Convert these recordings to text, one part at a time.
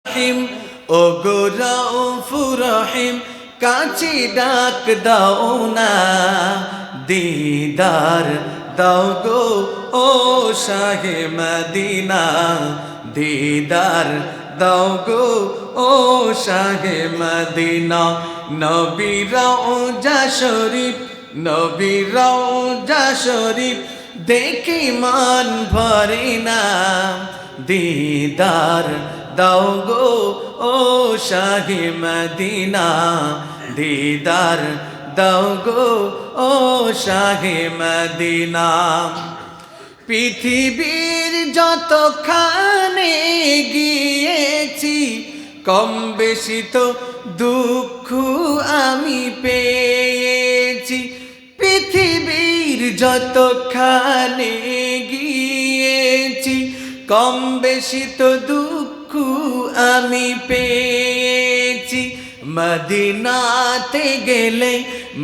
রহিম ও গো রাউফুর রহিম কাছে ডাক দাও না দিদার দাও গো ও শাহে মদিনা দিদার দাও গো ও শাহে মদিনা নবী রওজা শরীফ নবী রওজা শরীফ দেখি মান ভরে না দিদার দাও গো ও শাহে মদিনা দিদার দাও গো ও শাহে মদিনা পৃথিবীর যতখানে গিয়েছি কম বেশি তো দুঃখ আমি পেয়েছি পৃথিবীর যতখানে গিয়েছি কম বেশি তো দুঃখ আমি পেয়েছি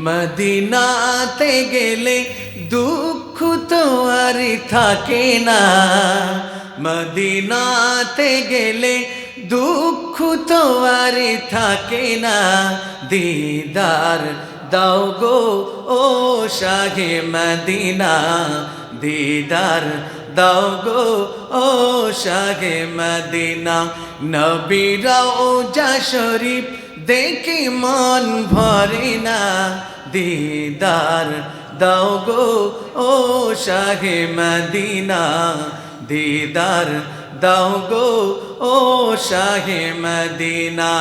মদিনাতে গেলে দুঃখ তো আর থাকে না মদিনাতে গেলে দুঃখ তো আর থাকে না দিদার দাও গো ও শাহে মদিনা দিদার দাও গো ও শাহে মদিনা নবী রওজা শরীফ দেখে মন ভরে না দিদার দাও গো ও শাহে মদিনা দিদার দাও গো ও শাহে মদিনা।